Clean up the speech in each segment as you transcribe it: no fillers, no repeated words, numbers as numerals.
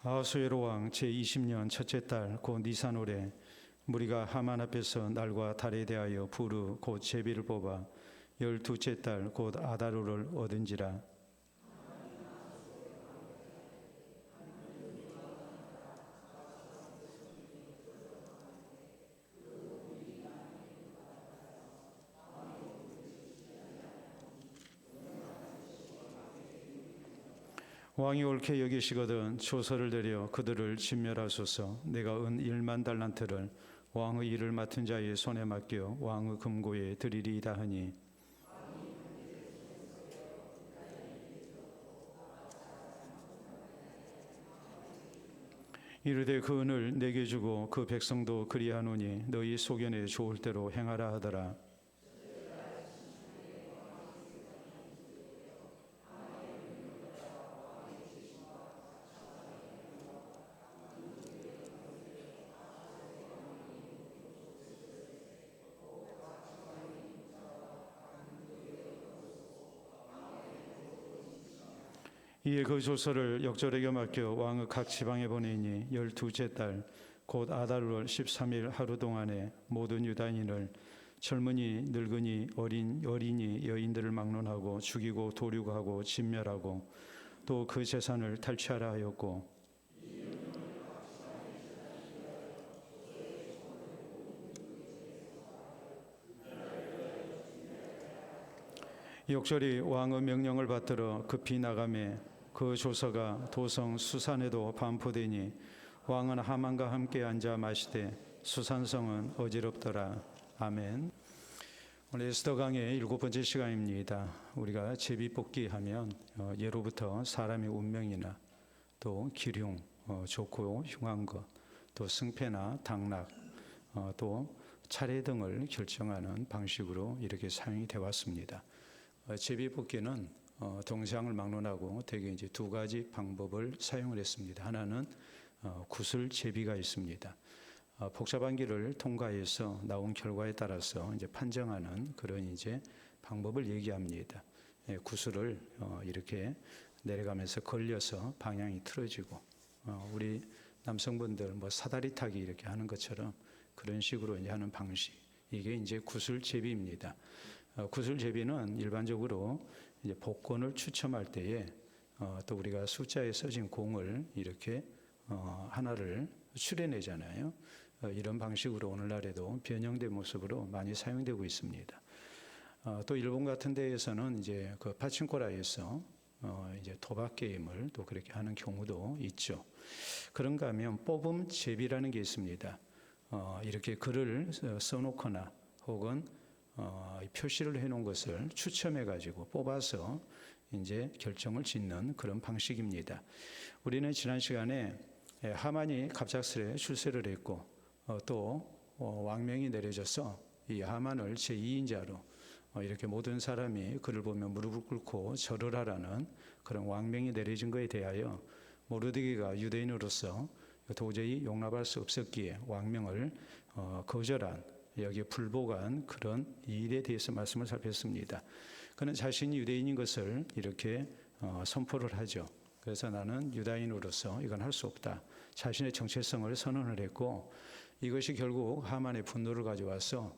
아하수에로 왕 제20년 첫째 달 곧 니산월에 무리가 하만 앞에서 날과 달에 대하여 부르 곧 제비를 뽑아 12째 달 곧 아다루를 얻은지라. 왕이 옳게 여기시거든 조서를 내려 그들을 진멸하소서. 내가 은 1만 달란트를 왕의 일을 맡은 자의 손에 맡겨 왕의 금고에 드리리이다 하니, 이르되 그 은을 내게 주고 그 백성도 그리하노니 너희 소견에 좋을 대로 행하라 하더라. 이에 그 조서를 역절에게 맡겨 왕의 각 지방에 보내니 12째 달 곧 아달월 13일 하루 동안에 모든 유다인을 젊은이 늙은이 어린이 여인들을 막론하고 죽이고 도륙하고 진멸하고 또 그 재산을 탈취하라 하였고, 역절이 왕의 명령을 받들어 급히 나가매 그 조서가 도성 수산에도 반포되니 왕은 하만과 함께 앉아 마시되 수산성은 어지럽더라. 아멘. 오늘 에스더 강의 7번째 시간입니다. 우리가 제비뽑기 하면 예로부터 사람의 운명이나 또 기륭, 좋고 흉한 것, 또 승패나 당락, 또 차례 등을 결정하는 방식으로 이렇게 사용이 되어 왔습니다. 제비뽑기는 동상을 막론하고 대개 이제 두 가지 방법을 사용을 했습니다. 하나는 구슬 제비가 있습니다. 복잡한 길을 통과해서 나온 결과에 따라서 이제 판정하는 그런 이제 방법을 얘기합니다. 구슬을 이렇게 내려가면서 걸려서 방향이 틀어지고, 우리 남성분들 뭐 사다리 타기 이렇게 하는 것처럼 그런 식으로 이제 하는 방식, 이게 이제 구슬 제비입니다. 구슬 제비는 일반적으로 이제 복권을 추첨할 때에 또 우리가 숫자에 써진 공을 이렇게 하나를 추려내잖아요. 이런 방식으로 오늘날에도 변형된 모습으로 많이 사용되고 있습니다. 또 일본 같은 데에서는 이제 그 파친코라에서 이제 도박 게임을 또 그렇게 하는 경우도 있죠. 그런가 하면 뽑음 제비라는 게 있습니다. 이렇게 글을 써놓거나 혹은 표시를 해놓은 것을 추첨해 가지고 뽑아서 이제 결정을 짓는 그런 방식입니다. 우리는 지난 시간에 하만이 갑작스레 출세를 했고 또 왕명이 내려져서 이 하만을 제2인자로 이렇게 모든 사람이 그를 보면 무릎을 꿇고 절을 하라는 그런 왕명이 내려진 것에 대하여 모르드게가 유대인으로서 도저히 용납할 수 없었기에 왕명을 거절한, 여기에 불복한 그런 일에 대해서 말씀을 살폈습니다. 그는 자신이 유대인인 것을 이렇게 선포를 하죠. 그래서 나는 유다인으로서 이건 할 수 없다. 자신의 정체성을 선언을 했고, 이것이 결국 하만의 분노를 가져와서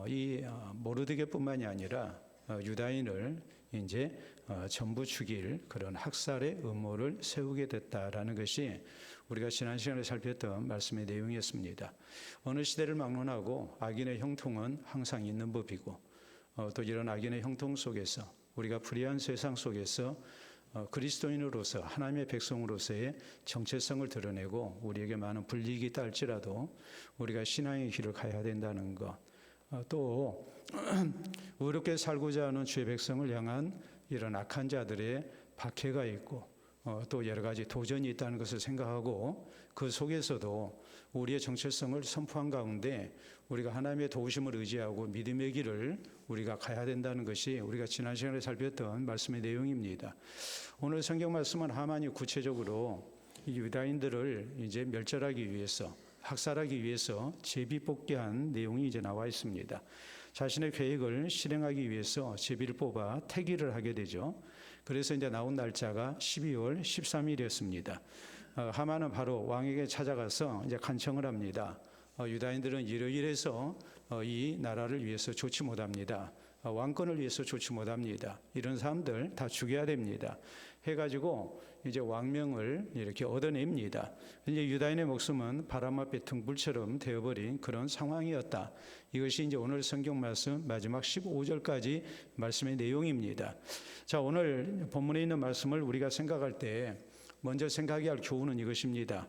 이 모르드게뿐만이 아니라 유다인을 이제 전부 죽일 그런 학살의 음모를 세우게 됐다라는 것이 우리가 지난 시간에 살폈던 말씀의 내용이었습니다. 어느 시대를 막론하고 악인의 형통은 항상 있는 법이고, 또 이런 악인의 형통 속에서 우리가 불의한 세상 속에서 그리스도인으로서 하나님의 백성으로서의 정체성을 드러내고 우리에게 많은 불이익이 딸지라도 우리가 신앙의 길을 가야 된다는 것, 또 의롭게 살고자 하는 주의 백성을 향한 이런 악한 자들의 박해가 있고 또 여러 가지 도전이 있다는 것을 생각하고, 그 속에서도 우리의 정체성을 선포한 가운데 우리가 하나님의 도우심을 의지하고 믿음의 길을 우리가 가야 된다는 것이 우리가 지난 시간에 살폈던 말씀의 내용입니다. 오늘 성경 말씀은 하만이 구체적으로 이 유다인들을 이제 멸절하기 위해서, 학살하기 위해서 제비뽑기한 내용이 이제 나와 있습니다. 자신의 계획을 실행하기 위해서 제비를 뽑아 태기를 하게 되죠. 그래서 이제 나온 날짜가 12월 13일이었습니다. 하만은 바로 왕에게 찾아가서 이제 간청을 합니다. 유다인들은 이러이러해서 이 나라를 위해서 좋지 못합니다. 왕권을 위해서 좋지 못합니다. 이런 사람들 다 죽여야 됩니다. 해가지고 이제 왕명을 이렇게 얻어냅니다. 이제 유다인의 목숨은 바람 앞에 등불처럼 되어버린 그런 상황이었다. 이것이 이제 오늘 성경 말씀 마지막 15절까지 말씀의 내용입니다. 자, 오늘 본문에 있는 말씀을 우리가 생각할 때 먼저 생각해야 할 교훈은 이것입니다.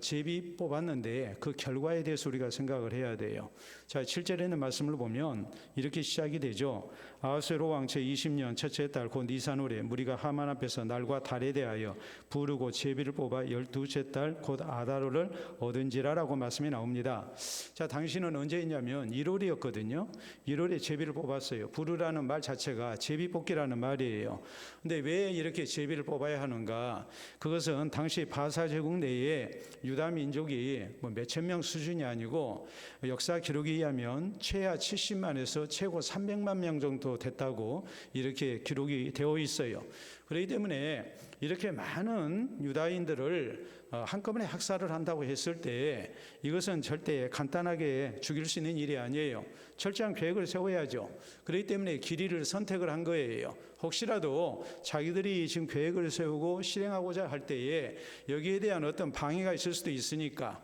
제비 뽑았는데 그 결과에 대해서 우리가 생각을 해야 돼요. 자, 7절에 있는 말씀을 보면 이렇게 시작이 되죠. 아하스웨로 왕체 20년 첫째 달 곧 니산월에 무리가 하만 앞에서 날과 달에 대하여 부르고 제비를 뽑아 12째 달 곧 아다롤을 얻은지라라고 말씀이 나옵니다. 자, 당시는 언제였냐면 1월이었거든요. 1월에 제비를 뽑았어요. 부르라는 말 자체가 제비 뽑기라는 말이에요. 근데 왜 이렇게 제비를 뽑아야 하는가? 그것은 당시 바사 제국 내에 유다 민족이 몇천 명 수준이 아니고 역사 기록에 의하면 최하 70만에서 최고 300만 명 정도 됐다고 이렇게 기록이 되어 있어요. 그렇기 때문에 이렇게 많은 유다인들을 한꺼번에 학살을 한다고 했을 때 이것은 절대 간단하게 죽일 수 있는 일이 아니에요. 철저한 계획을 세워야죠. 그렇기 때문에 길이를 선택을 한 거예요. 혹시라도 자기들이 지금 계획을 세우고 실행하고자 할 때에 여기에 대한 어떤 방해가 있을 수도 있으니까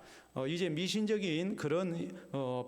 이제 미신적인 그런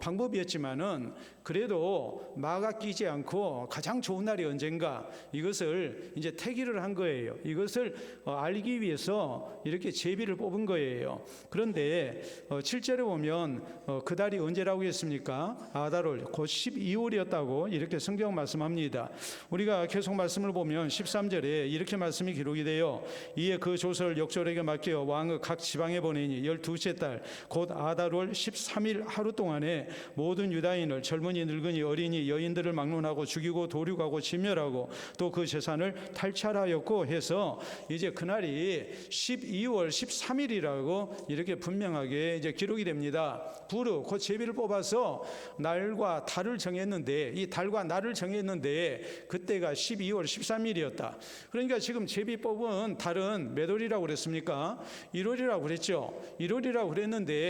방법이었지만은 그래도 마가 끼지 않고 가장 좋은 날이 언젠가 이것을 이제 태기를 한 거예요. 이것을 알기 위해서 이렇게 제비를 뽑은 거예요. 그런데 7절에 보면 그 달이 언제라고 했습니까? 아다롤 곧 12월이었다고 이렇게 성경 말씀합니다. 우리가 계속 말씀을 보면 13절에 이렇게 말씀이 기록이 돼요. 이에 그 조서를 역졸에게 맡겨 왕의 각 지방에 보내니 12째 달 곧 아다롤 13일 하루 동안에 모든 유다인을 젊은이 늙은이 어린이 여인들을 막론하고 죽이고 도륙하고 진멸하고 또 그 재산을 탈취하였고 해서 이제 그날이 12월 13일이라고 이렇게 분명하게 이제 기록이 됩니다. 부르 곧 제비를 뽑아서 날과 달을 정했는데 이 달과 날을 정했는데 그때가 12월 13일이었다. 그러니까 지금 제비 뽑은 달은 몇 월이라고 그랬습니까? 1월이라고 그랬죠. 1월이라고 그랬는데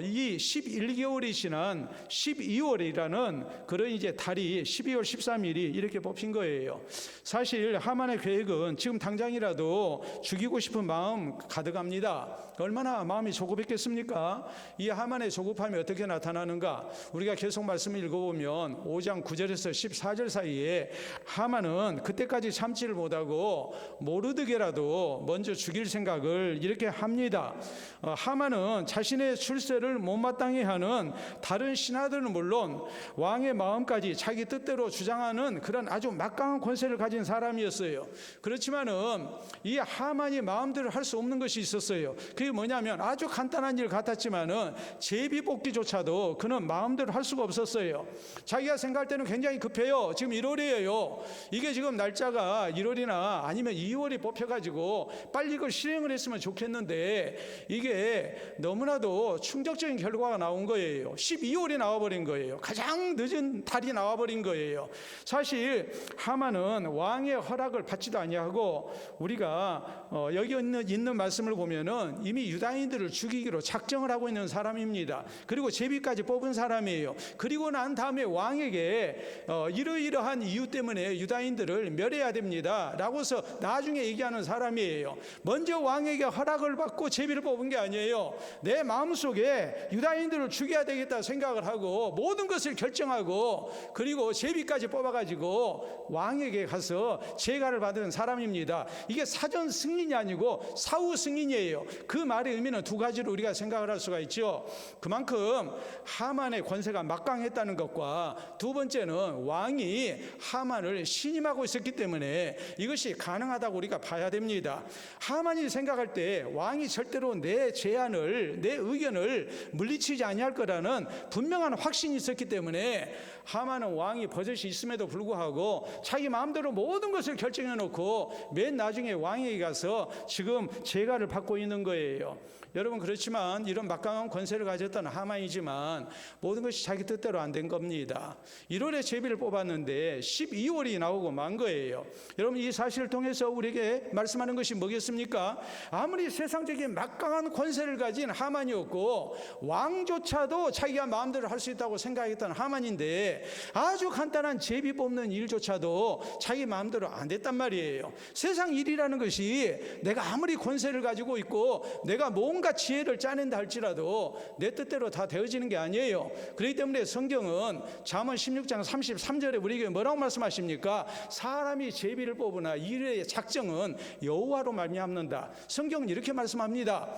이 11개월이 지난 12월이라는 그런 이제 달이 12월 13일이 이렇게 뽑힌 거예요. 사실 하만의 계획은 지금 당장이라도 죽이고 싶은 마음 가득합니다. 얼마나 마음이 조급했겠습니까? 이 하만의 조급함이 어떻게 나타나는가? 우리가 계속 말씀을 읽어보면 5장 9절에서 14절 사이에 하만은 그때까지 참지를 못하고 모르드게라도 먼저 죽일 생각을 이렇게 합니다. 하만은 자신의 출세를 못마땅해 하는 다른 신하들은 물론 왕의 마음까지 자기 뜻대로 주장하는 그런 아주 막강한 권세를 가진 사람이었어요. 그렇지만은 이 하만이 마음대로 할 수 없는 것이 있었어요. 그게 뭐냐면 아주 간단한 일 같았지만은 제비 뽑기조차도 그는 마음대로 할 수가 없었어요. 자기가 생각할 때는 굉장히 급해요. 지금 1월이에요. 이게 지금 날짜가 1월이나 아니면 2월이 뽑혀가지고 빨리 이걸 실행을 했으면 좋겠는데 이게 너무나도 충격적인 결과가 나온 거예요. 12월이 나와버린 거예요. 가장 늦은 달이 나와버린 거예요. 사실 하만은 왕의 허락을 받지도 아니하고 우리가 여기 있는 말씀을 보면은 이미 유다인들을 죽이기로 작정을 하고 있는 사람입니다. 그리고 제비까지 뽑은 사람이에요. 그리고 난 다음에 왕에게 이러이러한 이유 때문에 유다인들을 멸해야 됩니다 라고서 나중에 얘기하는 사람이에요. 먼저 왕에게 허락을 받고 제비를 뽑은 게 아니에요. 내 마음속에 유다인들을 죽여야 되겠다 생각을 하고 모든 것을 결정하고 그리고 제비까지 뽑아가지고 왕에게 가서 제가를 받은 사람입니다. 이게 사전 승인이 아니고 사후 승인이에요. 그 말의 의미는 두 가지로 우리가 생각을 할 수가 있죠. 그만큼 하만의 권세가 막강했다는 것과 두 번째는 왕이 하만을 신임하고 있었기 때문에 이것이 가능하다고 우리가 봐야 됩니다. 하만이 생각할 때 왕이 절대로 내 제안을 내 의견을 물리치지 아니할 거라는 분명한 확신이 있었기 때문에 하만은 왕이 버젓이 있음에도 불구하고 자기 마음대로 모든 것을 결정해 놓고 맨 나중에 왕에게 가서 지금 재가를 받고 있는 거예요. 여러분, 그렇지만 이런 막강한 권세를 가졌던 하만이지만 모든 것이 자기 뜻대로 안 된 겁니다. 1월에 제비를 뽑았는데 12월이 나오고 만 거예요. 여러분, 이 사실을 통해서 우리에게 말씀하는 것이 뭐겠습니까? 아무리 세상적인 막강한 권세를 가진 하만이었고 왕조차도 자기가 마음대로 할 수 있다고 생각했던 하만인데 아주 간단한 제비 뽑는 일조차도 자기 마음대로 안 됐단 말이에요. 세상 일이라는 것이 내가 아무리 권세를 가지고 있고 내가 뭔가 지혜를 짜낸다 할지라도 내 뜻대로 다 되어지는 게 아니에요. 그렇기 때문에 성경은 잠언 16장 33절에 우리에게 뭐라고 말씀하십니까? 사람이 제비를 뽑으나 일의 작정은 여호와로 말미암는다. 성경은 이렇게 말씀합니다.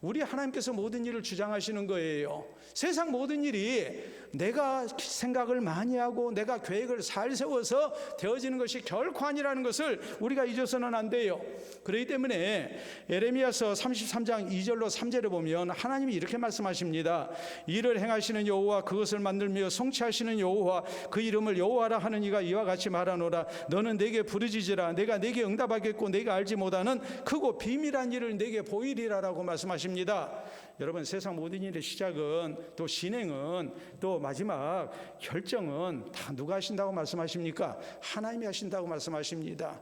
우리 하나님께서 모든 일을 주장하시는 거예요. 세상 모든 일이 내가 생각을 많이 하고 내가 계획을 잘 세워서 되어지는 것이 결코 아니라는 것을 우리가 잊어서는 안 돼요. 그렇기 때문에 에레미야서 33장 2절로 3절에 보면 하나님이 이렇게 말씀하십니다. 이를 행하시는 여호와 그것을 만들며 성취하시는 여호와 그 이름을 여호와라 하는 이가 이와 같이 말하노라. 너는 내게 부르짖으라. 내가 내게 응답하겠고 내가 알지 못하는 크고 비밀한 일을 내게 보이리라라고 말씀하십니다. 여러분, 세상 모든 일의 시작은 또 진행은 또 마지막 결정은 다 누가 하신다고 말씀하십니까? 하나님이 하신다고 말씀하십니다.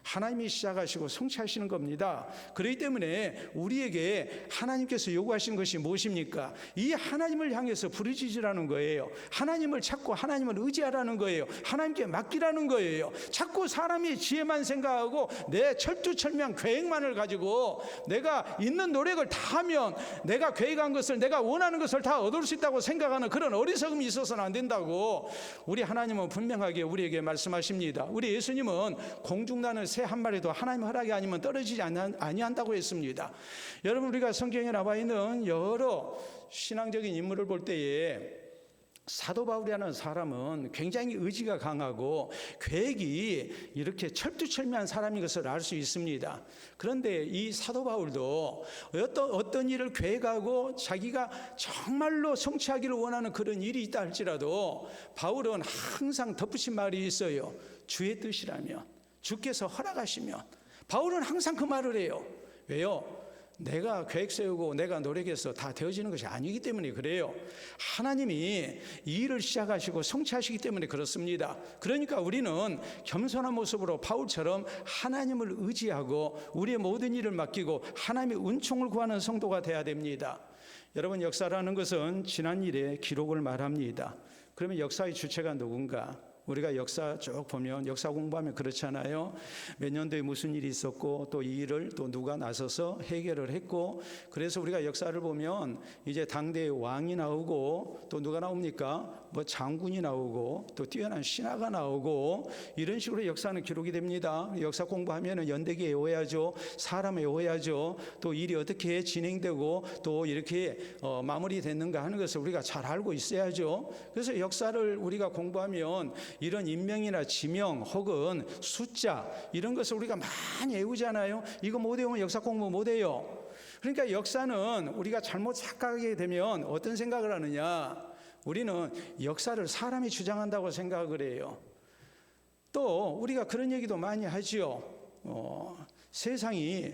하나님이 시작하시고 성취하시는 겁니다. 그렇기 때문에 우리에게 하나님께서 요구하시는 것이 무엇입니까? 이 하나님을 향해서 부르짖으라는 거예요. 하나님을 찾고 하나님을 의지하라는 거예요. 하나님께 맡기라는 거예요. 자꾸 사람이 지혜만 생각하고 내 철두철미한 계획만을 가지고 내가 있는 노력을 다 하면 내가 계획한 것을 내가 원하는 것을 다 얻을 수 있다고 생각하는 그런 어리석음이 있어서는 안 된다고 우리 하나님은 분명하게 우리에게 말씀하십니다. 우리 예수님은 공중나는 새 한 마리도 하나님 허락이 아니면 떨어지지 아니한다고 했습니다. 여러분, 우리가 성경에 나와 있는 여러 신앙적인 인물을 볼 때에 사도 바울이라는 사람은 굉장히 의지가 강하고 계획이 이렇게 철두철미한 사람인 것을 알 수 있습니다. 그런데 이 사도 바울도 어떤 일을 계획하고 자기가 정말로 성취하기를 원하는 그런 일이 있다 할지라도 바울은 항상 덧붙인 말이 있어요. 주의 뜻이라면, 주께서 허락하시면. 바울은 항상 그 말을 해요. 왜요? 내가 계획 세우고 내가 노력해서 다 되어지는 것이 아니기 때문에 그래요. 하나님이 이 일을 시작하시고 성취하시기 때문에 그렇습니다. 그러니까 우리는 겸손한 모습으로 바울처럼 하나님을 의지하고 우리의 모든 일을 맡기고 하나님의 은총을 구하는 성도가 돼야 됩니다. 여러분, 역사라는 것은 지난 일의 기록을 말합니다. 그러면 역사의 주체가 누군가? 우리가 역사 쭉 보면 역사 공부하면 그렇잖아요. 몇 년도에 무슨 일이 있었고 또 이 일을 또 누가 나서서 해결을 했고, 그래서 우리가 역사를 보면 이제 당대의 왕이 나오고 또 누가 나옵니까? 뭐 장군이 나오고 또 뛰어난 신하가 나오고 이런 식으로 역사는 기록이 됩니다. 역사 공부하면은 연대기에 외워야죠. 사람에 외워야죠. 또 일이 어떻게 진행되고 또 이렇게 마무리됐는가 하는 것을 우리가 잘 알고 있어야죠. 그래서 역사를 우리가 공부하면 이런 인명이나 지명 혹은 숫자 이런 것을 우리가 많이 외우잖아요. 이거 못 외우면 역사 공부 못 해요. 그러니까 역사는 우리가 잘못 착각하게 되면 어떤 생각을 하느냐? 우리는 역사를 사람이 주장한다고 생각을 해요. 또 우리가 그런 얘기도 많이 하지요. 세상이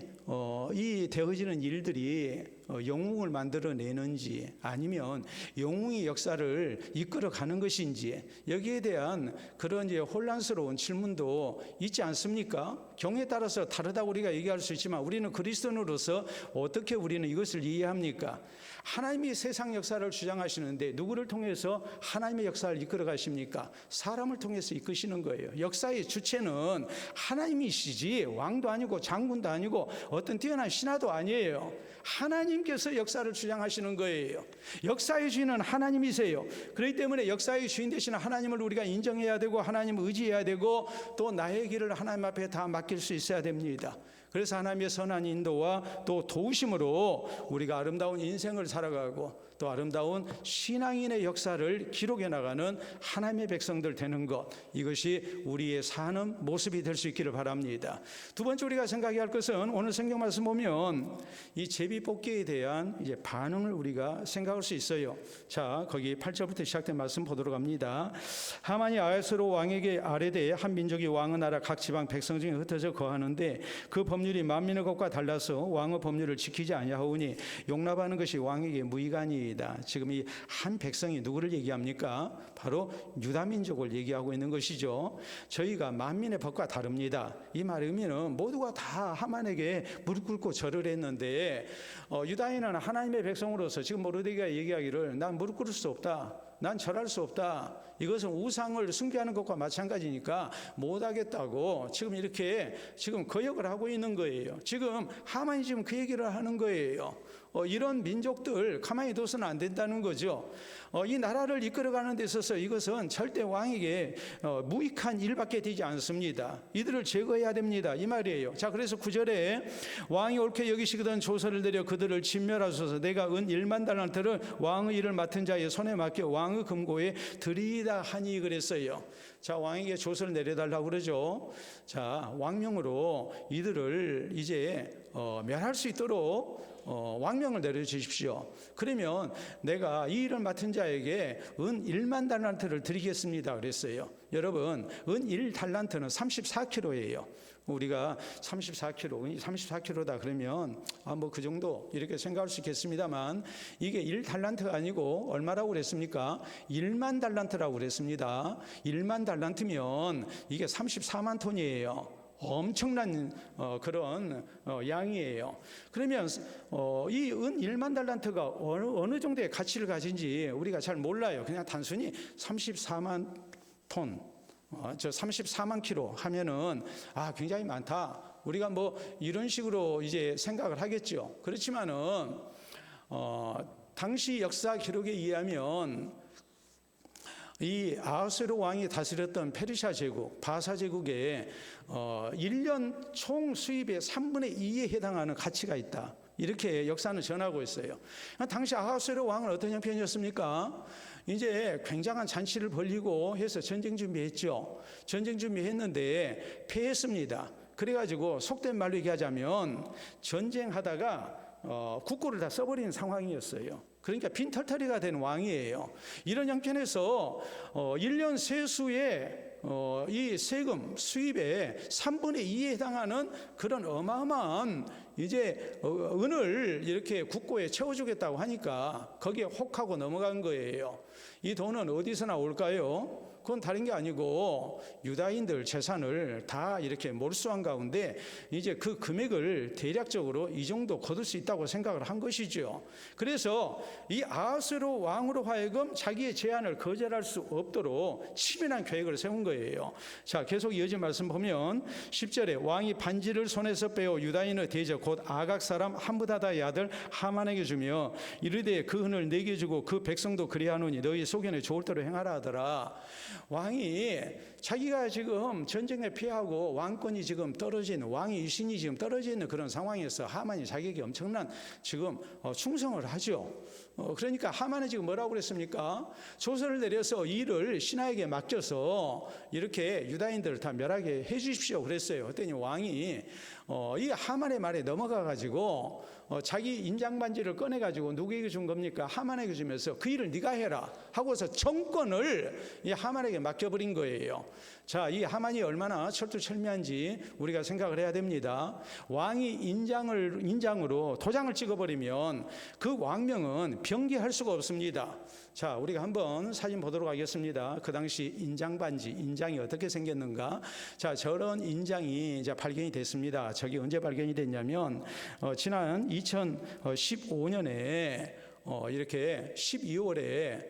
이 되어지는 일들이 영웅을 만들어내는지 아니면 영웅이 역사를 이끌어가는 것인지 여기에 대한 그런 이제 혼란스러운 질문도 있지 않습니까? 경우에 따라서 다르다고 우리가 얘기할 수 있지만 우리는 그리스도인으로서 어떻게 우리는 이것을 이해합니까? 하나님이 세상 역사를 주장하시는데 누구를 통해서 하나님의 역사를 이끌어 가십니까? 사람을 통해서 이끄시는 거예요. 역사의 주체는 하나님이시지 왕도 아니고 장군도 아니고 어떤 뛰어난 신하도 아니에요. 하나님께서 역사를 주장하시는 거예요. 역사의 주인은 하나님이세요. 그렇기 때문에 역사의 주인 되시는 하나님을 우리가 인정해야 되고 하나님을 의지해야 되고 또 나의 길을 하나님 앞에 다 맡길 수 있어야 됩니다. 그래서 하나님의 선한 인도와 또 도우심으로 우리가 아름다운 인생을 살아가고 또 아름다운 신앙인의 역사를 기록해 나가는 하나님의 백성들 되는 것, 이것이 우리의 사는 모습이 될 수 있기를 바랍니다. 두 번째 우리가 생각해야 할 것은 오늘 성경 말씀 보면 이 제비 뽑기에 여기에 대한 이제 반응을 우리가 생각할 수 있어요. 자, 거기 8절부터 시작된 말씀 보도록 합니다. 하만이 아하스웨로 왕에게 아뢰되 한 민족이 왕의 나라 각 지방 백성 중에 흩어져 거하는데 그 법률이 만민의 것과 달라서 왕의 법률을 지키지 아니하오니 용납하는 것이 왕에게 무의간이다. 지금 이 한 백성이 누구를 얘기합니까? 바로 유다 민족을 얘기하고 있는 것이죠. 저희가 만민의 법과 다릅니다. 이 말의 의미는 모두가 다 하만에게 무릎 꿇고 절을 했는데 유다인은 하나님의 백성으로서 지금 모르드게가 얘기하기를 난 무릎 꿇을 수 없다. 난 절할 수 없다. 이것은 우상을 숭배하는 것과 마찬가지니까 못하겠다고 지금 이렇게 지금 거역을 하고 있는 거예요. 지금 하만이 지금 그 얘기를 하는 거예요. 이런 민족들 가만히 둬서는 안 된다는 거죠. 이 나라를 이끌어가는 데 있어서 이것은 절대 왕에게 무익한 일밖에 되지 않습니다. 이들을 제거해야 됩니다. 이 말이에요. 자, 그래서 9절에 왕이 옳게 여기시거든 조서를 내려 그들을 진멸하소서. 내가 은 1만 달란트를 왕의 일을 맡은 자의 손에 맡겨 왕의 금고에 드리이다 하니 그랬어요. 자, 왕에게 조서를 내려달라고 그러죠. 자, 왕명으로 이들을 이제 멸할 수 있도록 왕명을 내려주십시오. 그러면 내가 이 일을 맡은 자에게 은 1만 달란트를 드리겠습니다 그랬어요. 여러분, 은 1달란트는 34kg예요. 우리가 34kg, 34kg다 그러면 뭐 그 정도 이렇게 생각할 수 있겠습니다만 이게 1달란트가 아니고 얼마라고 그랬습니까? 1만 달란트라고 그랬습니다. 1만 달란트면 이게 34만 톤이에요. 엄청난 그런 양이에요. 그러면 이 은 1만 달란트가 어느 정도의 가치를 가진지 우리가 잘 몰라요. 그냥 단순히 34만 톤, 저 34만 킬로 하면은 굉장히 많다. 우리가 뭐 이런 식으로 이제 생각을 하겠죠. 그렇지만은 당시 역사 기록에 의하면 이 아하스웨로 왕이 다스렸던 페르시아 제국, 바사 제국에 1년 총 수입의 3분의 2에 해당하는 가치가 있다. 이렇게 역사는 전하고 있어요. 당시 아하스웨로 왕은 어떤 형편이었습니까? 이제 굉장한 잔치를 벌이고 해서 전쟁 준비했죠. 전쟁 준비했는데 패했습니다. 그래가지고 속된 말로 얘기하자면 전쟁하다가 국고를 다 써버리는 상황이었어요. 그러니까 빈털터리가 된 왕이에요. 이런 형편에서 1년 세수의 이 세금 수입의 3분의 2에 해당하는 그런 어마어마한 이제 은을 이렇게 국고에 채워주겠다고 하니까 거기에 혹하고 넘어간 거예요. 이 돈은 어디서 나올까요? 그건 다른 게 아니고 유다인들 재산을 다 이렇게 몰수한 가운데 이제 그 금액을 대략적으로 이 정도 거둘 수 있다고 생각을 한 것이죠. 그래서 이 아하스웨로 왕으로 하여금 자기의 제안을 거절할 수 없도록 치밀한 계획을 세운 거예요. 자, 계속 이어진 말씀 보면 10절에 왕이 반지를 손에서 빼어 유다인의 대적 곧 아각 사람 함므다다의 아들 하만에게 주며 이르되 그 은을 내게 주고 그 백성도 그리하노니 너희 소견에 좋을 대로 행하라 하더라. 왕이 자기가 지금 전쟁에 패하고 왕권이 지금 떨어진 왕의 위신이 지금 떨어져 있는 그런 상황에서 하만이 자기에게 엄청난 지금 충성을 하죠. 그러니까 하만이 지금 뭐라고 그랬습니까? 조서를 내려서 이 일을 신하에게 맡겨서 이렇게 유다인들을 다 멸하게 해 주십시오 그랬어요. 그랬더니 왕이 이 하만의 말에 넘어가 가지고 자기 인장 반지를 꺼내 가지고 누구에게 준 겁니까? 하만에게 주면서 그 일을 네가 해라 하고서 정권을 이 하만에게 맡겨버린 거예요. 자, 이 하만이 얼마나 철두철미한지 우리가 생각을 해야 됩니다. 왕이 인장으로 도장을 찍어버리면 그 왕명은 변개할 수가 없습니다. 자, 우리가 한번 사진 보도록 하겠습니다. 그 당시 인장 반지, 인장이 어떻게 생겼는가? 자, 저런 인장이 이제 발견이 됐습니다. 저게 언제 발견이 됐냐면 지난 2015년에 이렇게 12월에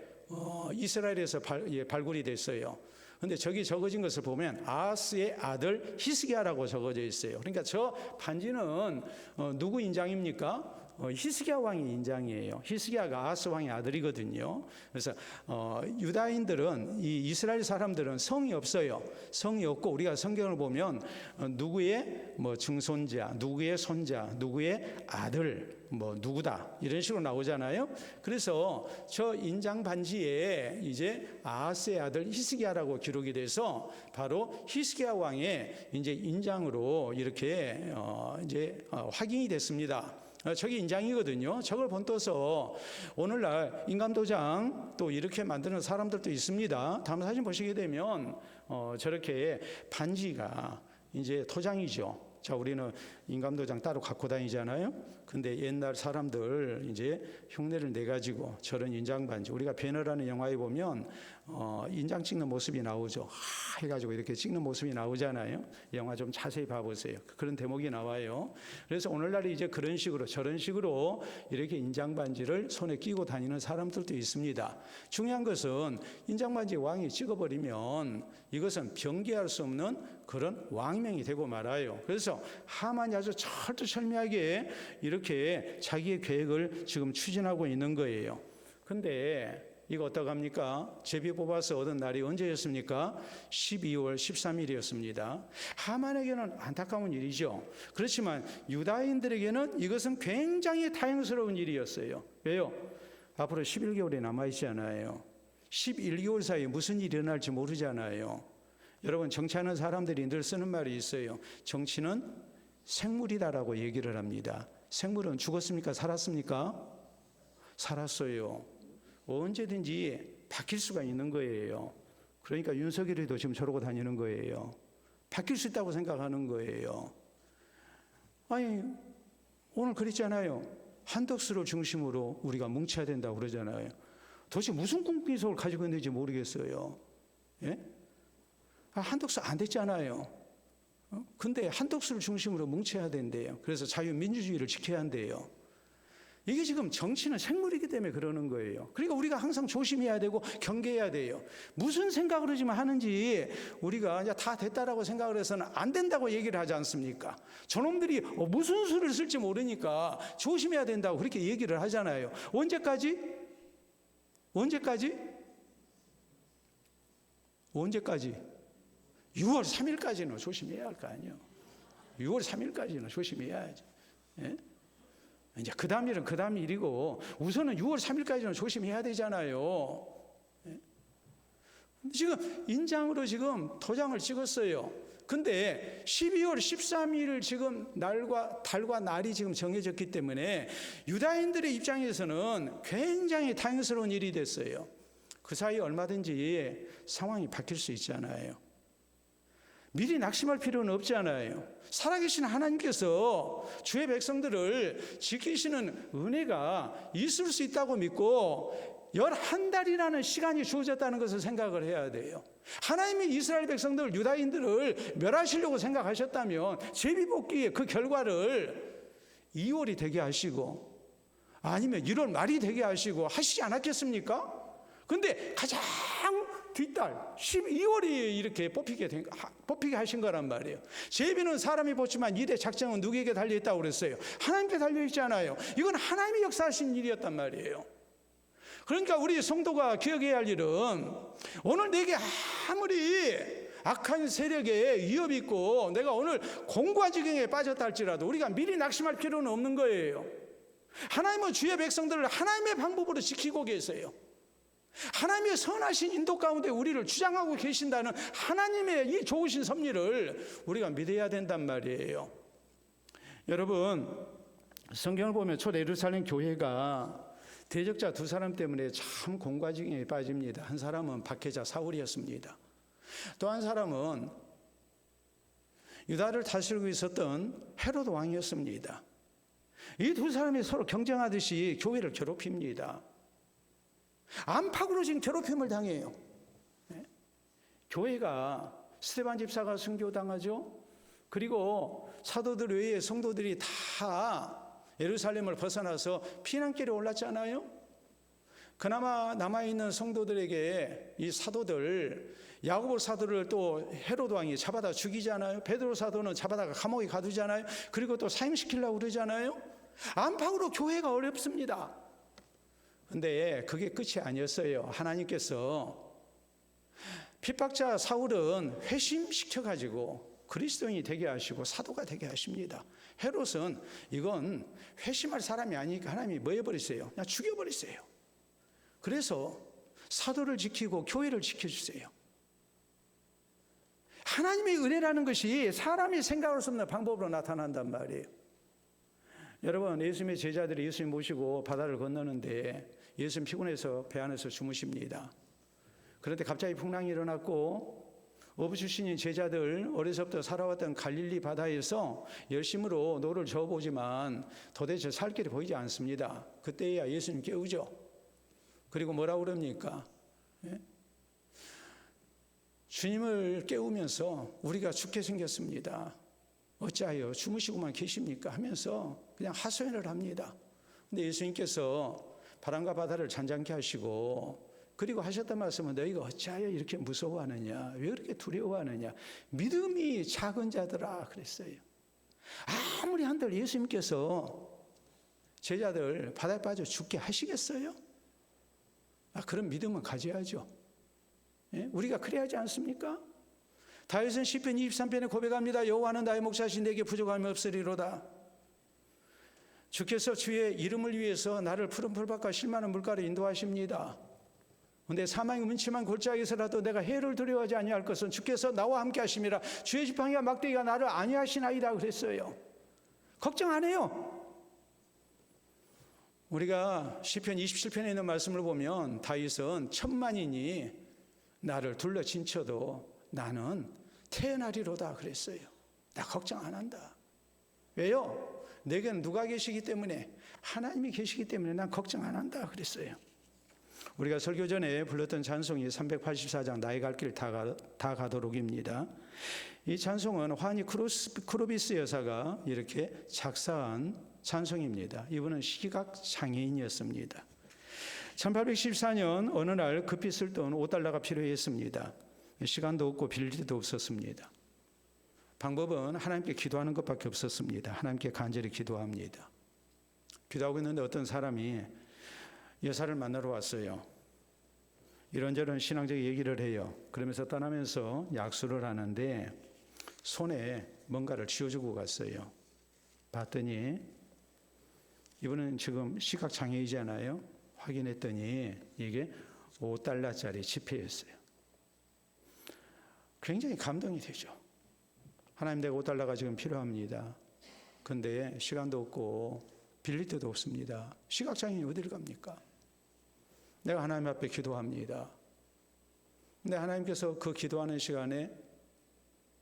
이스라엘에서 발굴이 됐어요. 근데 저기 적어진 것을 보면 아하스의 아들 히스기야라고 적어져 있어요. 그러니까 저 반지는 누구 인장입니까? 히스기야 왕의 인장이에요. 히스기야가 아하스 왕의 아들이거든요. 그래서 유다인들은 이 이스라엘 사람들은 성이 없어요. 성이 없고 우리가 성경을 보면 누구의 뭐 증손자, 누구의 손자, 누구의 아들, 뭐 누구다 이런 식으로 나오잖아요. 그래서 저 인장 반지에 이제 아하스의 아들 히스기야라고 기록이 돼서 바로 히스기야 왕의 이제 인장으로 이렇게 이제 확인이 됐습니다. 저게 인장이거든요. 저걸 본떠서 오늘날 인감도장 또 이렇게 만드는 사람들도 있습니다. 다음 사진 보시게 되면 저렇게 반지가 이제 도장이죠. 자, 우리는 인감도장 따로 갖고 다니잖아요. 근데 옛날 사람들 이제 흉내를 내 가지고 저런 인장 반지, 우리가 배너라는 영화에 보면 인장 찍는 모습이 나오죠. 해가지고 이렇게 찍는 모습이 나오잖아요. 영화 좀 자세히 봐보세요. 그런 대목이 나와요. 그래서 오늘날 이제 그런 식으로 저런 식으로 이렇게 인장 반지를 손에 끼고 다니는 사람들도 있습니다. 중요한 것은 인장 반지 왕이 찍어버리면 이것은 변개할 수 없는 그런 왕명이 되고 말아요. 그래서 하만이 아주 철두철미하게 이렇게 자기의 계획을 지금 추진하고 있는 거예요. 근데 이거 어떡합니까? 제비 뽑아서 얻은 날이 언제였습니까? 12월 13일이었습니다. 하만에게는 안타까운 일이죠. 그렇지만 유다인들에게는 이것은 굉장히 다행스러운 일이었어요. 왜요? 앞으로 11개월이 남아있잖아요. 11개월 사이에 무슨 일이 일어날지 모르잖아요. 여러분, 정치하는 사람들이 늘 쓰는 말이 있어요. 정치는 생물이다라고 얘기를 합니다. 생물은 죽었습니까? 살았습니까? 살았어요. 언제든지 바뀔 수가 있는 거예요. 그러니까 윤석열이도 지금 저러고 다니는 거예요. 바뀔 수 있다고 생각하는 거예요. 아니, 오늘 그랬잖아요. 한덕수를 중심으로 우리가 뭉쳐야 된다고 그러잖아요. 도대체 무슨 꿈기속을 가지고 있는지 모르겠어요. 예? 한덕수 안 됐잖아요. 근데 한덕수를 중심으로 뭉쳐야 된대요. 그래서 자유민주주의를 지켜야 한대요. 이게 지금 정치는 생물이기 때문에 그러는 거예요. 그러니까 우리가 항상 조심해야 되고 경계해야 돼요. 무슨 생각을 지금 하는지 우리가 이제 다 됐다라고 생각을 해서는 안 된다고 얘기를 하지 않습니까? 저놈들이 무슨 수를 쓸지 모르니까 조심해야 된다고 그렇게 얘기를 하잖아요. 언제까지? 언제까지? 언제까지? 6월 3일까지는 조심해야 할 거 아니에요. 6월 3일까지는 조심해야지. 예? 이제 그 다음 일은 그 다음 일이고 우선은 6월 3일까지는 조심해야 되잖아요. 예? 지금 인장으로 지금 도장을 찍었어요. 근데 12월 13일 지금 달과 날이 지금 정해졌기 때문에 유다인들의 입장에서는 굉장히 다행스러운 일이 됐어요. 그 사이 얼마든지 상황이 바뀔 수 있잖아요. 미리 낙심할 필요는 없잖아요. 살아계신 하나님께서 주의 백성들을 지키시는 은혜가 있을 수 있다고 믿고 11달이라는 시간이 주어졌다는 것을 생각을 해야 돼요. 하나님이 이스라엘 백성들, 유다인들을 멸하시려고 생각하셨다면 제비뽑기의 그 결과를 2월이 되게 하시고 아니면 1월 말이 되게 하시고 하시지 않았겠습니까? 근데 가장 뒷달 12월이 이렇게 뽑히게 하신 거란 말이에요. 제비는 사람이 뽑지만 일의 작정은 누구에게 달려있다고 그랬어요? 하나님께 달려있잖아요. 이건 하나님이 역사하신 일이었단 말이에요. 그러니까 우리 성도가 기억해야 할 일은 오늘 내게 아무리 악한 세력에 위협이 있고 내가 오늘 공고한 지경에 빠졌다 할지라도 우리가 미리 낙심할 필요는 없는 거예요. 하나님은 주의 백성들을 하나님의 방법으로 지키고 계세요. 하나님의 선하신 인도 가운데 우리를 주장하고 계신다는 하나님의 이 좋으신 섭리를 우리가 믿어야 된단 말이에요. 여러분, 성경을 보면 초 예루살렘 교회가 대적자 두 사람 때문에 참 공과지경에 빠집니다. 한 사람은 박해자 사울이었습니다. 또 한 사람은 유다를 다스리고 있었던 헤롯 왕이었습니다. 이 두 사람이 서로 경쟁하듯이 교회를 괴롭힙니다. 안팎으로 지금 괴롭힘을 당해요. 네? 교회가 스데반 집사가 순교당하죠. 그리고 사도들 외에 성도들이 다 예루살렘을 벗어나서 피난길에 올랐잖아요. 그나마 남아있는 성도들에게 이 사도들, 야고보 사도를 또 헤롯 왕이 잡아다 죽이잖아요. 베드로 사도는 잡아다가 감옥에 가두잖아요. 그리고 또 사형시키려고 그러잖아요. 안팎으로 교회가 어렵습니다. 근데 그게 끝이 아니었어요. 하나님께서 핍박자 사울은 회심시켜가지고 그리스도인이 되게 하시고 사도가 되게 하십니다. 헤롯은 이건 회심할 사람이 아니니까 하나님이 뭐 해버리세요? 그냥 죽여버리세요. 그래서 사도를 지키고 교회를 지켜주세요. 하나님의 은혜라는 것이 사람이 생각할 수 없는 방법으로 나타난단 말이에요. 여러분, 예수님의 제자들이 예수님 모시고 바다를 건너는데 예수님 피곤해서 배 안에서 주무십니다. 그런데 갑자기 풍랑이 일어났고 어부 출신인 제자들, 어려서부터 살아왔던 갈릴리 바다에서 열심으로 노를 저어보지만 도대체 살 길이 보이지 않습니다. 그때야 예수님 깨우죠. 그리고 뭐라고 그럽니까? 예? 주님을 깨우면서 우리가 죽게 생겼습니다. 어찌하여 주무시고만 계십니까? 하면서 그냥 하소연을 합니다. 근데 예수님께서 바람과 바다를 잔잔케 하시고 그리고 하셨던 말씀은 너희가 어찌하여 이렇게 무서워하느냐, 왜 그렇게 두려워하느냐, 믿음이 작은 자들아 그랬어요. 아무리 한들 예수님께서 제자들 바다에 빠져 죽게 하시겠어요? 그런 믿음은 가져야죠. 예? 우리가 그래야 하지 않습니까? 다윗은 시편 23편에 고백합니다. 여호와는 나의 목자신 내게 부족함이 없으리로다. 주께서 주의 이름을 위해서 나를 푸른 풀밭과 실만한 물가로 인도하십니다. 그런데 사망의 문침한 골짜기에서라도 내가 해를 두려워하지 아니할 것은 주께서 나와 함께 하심이라. 주의 지팡이와 막대기가 나를 안위하시나이다 그랬어요. 걱정 안 해요. 우리가 시편 27편에 있는 말씀을 보면 다윗은 천만인이 나를 둘러 진쳐도 나는 태어나리로다 그랬어요. 나 걱정 안 한다. 왜요? 내게는 누가 계시기 때문에, 하나님이 계시기 때문에 난 걱정 안 한다 그랬어요. 우리가 설교 전에 불렀던 찬송이 384장 나의 갈 길 다 가도록입니다. 이 찬송은 화니 크로비스 여사가 이렇게 작사한 찬송입니다. 이분은 시각 장애인이었습니다. 1814년 어느 날 급히 쓸 돈 $5가 필요했습니다. 시간도 없고 빌릴 데도 없었습니다. 방법은 하나님께 기도하는 것밖에 없었습니다. 하나님께 간절히 기도합니다. 기도하고 있는데 어떤 사람이 여사를 만나러 왔어요. 이런저런 신앙적 얘기를 해요. 그러면서 떠나면서 약수를 하는데 손에 뭔가를 쥐어주고 갔어요. 봤더니 이분은 지금 시각장애이잖아요. 확인했더니 이게 $5짜리 지폐였어요. 굉장히 감동이 되죠. 하나님, 내가 $5가 지금 필요합니다. 근데 시간도 없고 빌릴 데도 없습니다. 시각장애인이 어디를 갑니까? 내가 하나님 앞에 기도합니다. 근데 하나님께서 그 기도하는 시간에